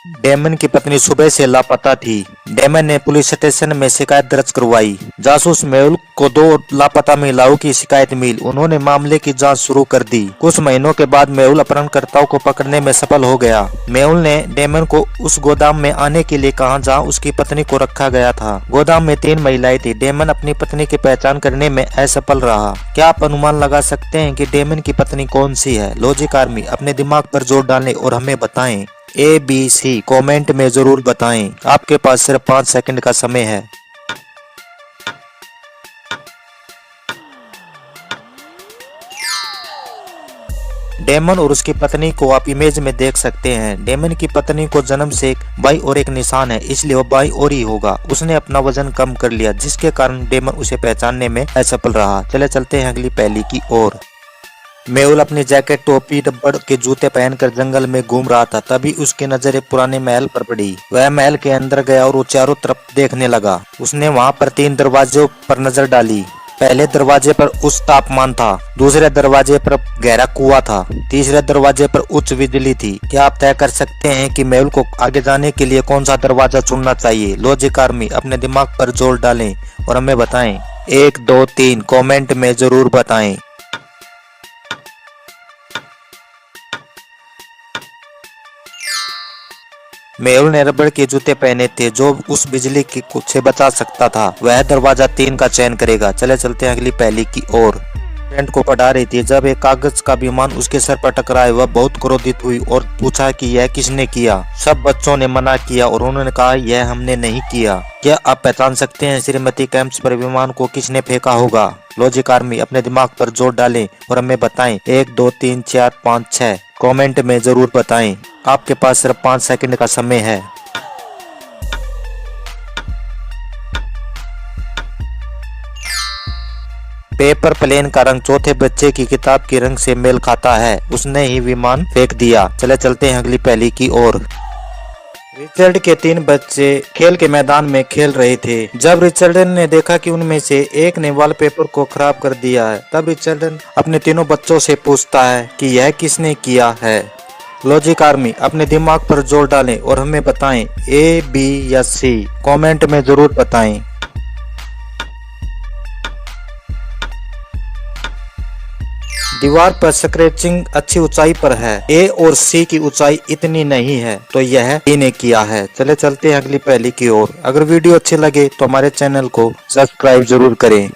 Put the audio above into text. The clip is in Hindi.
डेमन की पत्नी सुबह से लापता थी। डेमन ने पुलिस स्टेशन में शिकायत दर्ज करवाई। जासूस मेहुल को 2 लापता महिलाओं की शिकायत मिली। उन्होंने मामले की जांच शुरू कर दी। कुछ महीनों के बाद मेहुल अपहरणकर्ताओं को पकड़ने में सफल हो गया। मेहुल ने डेमन को उस गोदाम में आने के लिए कहा जहां उसकी पत्नी को रखा गया था। गोदाम में 3 महिलाएं थी। डेमन अपनी पत्नी की पहचान करने में असफल रहा। क्या आप अनुमान लगा सकते हैं कि डेमन की पत्नी कौन सी है? लॉजिक आर्मी अपने दिमाग पर जोर डालें और हमें बताएं। ABC कमेंट में जरूर बताएं। आपके पास सिर्फ 5 सेकंड का समय है। डेमन और उसकी पत्नी को आप इमेज में देख सकते हैं। डेमन की पत्नी को जन्म से एक बाई और एक निशान है, इसलिए वो बाई और ही होगा। उसने अपना वजन कम कर लिया, जिसके कारण डेमन उसे पहचानने में असफल रहा। चले चलते हैं अगली पहेली की ओर। मेहुल अपनी जैकेट, टोपी, रबड़ के जूते पहनकर जंगल में घूम रहा था। तभी उसकी नजर एक पुराने महल पर पड़ी। वह महल के अंदर गया और वो चारों तरफ देखने लगा। उसने वहां पर 3 दरवाजों पर नजर डाली। पहले दरवाजे पर उच्च तापमान था, दूसरे दरवाजे पर गहरा कुआं था, तीसरे दरवाजे पर उच्च बिजली थी। क्या आप तय कर सकते हैं कि मेहुल को आगे जाने के लिए कौन सा दरवाजा चुनना चाहिए? लॉजिक आर्मी अपने दिमाग पर जोर डालें और हमें बताएं। 1, 2, 3 कमेंट में जरूर बताएं। मेहुल ने रबड़ के जूते पहने थे, जो उस बिजली की से बचा सकता था। वह दरवाजा 3 का चयन करेगा। चले चलते हैं अगली पहेली की ओर। फ्रेंड को पढ़ा रही थी। जब एक कागज का विमान उसके सर पर टकराया, वह बहुत क्रोधित हुई और पूछा कि यह किसने किया। सब बच्चों ने मना किया और उन्होंने कहा यह हमने नहीं किया। क्या आप पहचान सकते हैं श्रीमती कैंप्स पर विमान को किसने फेंका होगा? लॉजिक आर्मी अपने दिमाग पर जोर डालें और हमें बताएं। 1, 2, 3, 4, 5, 6 कमेंट में जरूर बताएं। आपके पास सिर्फ 5 सेकंड का समय है। पेपर प्लेन का रंग चौथे बच्चे की किताब के रंग से मेल खाता है। उसने ही विमान फेंक दिया। चले चलते हैं अगली पहेली की ओर। रिचर्ड के 3 बच्चे खेल के मैदान में खेल रहे थे। जब रिचर्ड ने देखा कि उनमें से एक ने वॉलपेपर को खराब कर दिया है, तब रिचर्ड अपने तीनों बच्चों से पूछता है कि यह किसने किया है। लॉजिक आर्मी अपने दिमाग पर जोर डालें और हमें बताएं। A, B या C कमेंट में जरूर बताएं। दीवार पर स्क्रैचिंग अच्छी ऊंचाई पर है। A और C की ऊंचाई इतनी नहीं है, तो यह B ने किया है। चले चलते हैं अगली पहेली की ओर। अगर वीडियो अच्छी लगे तो हमारे चैनल को सब्सक्राइब जरूर करें।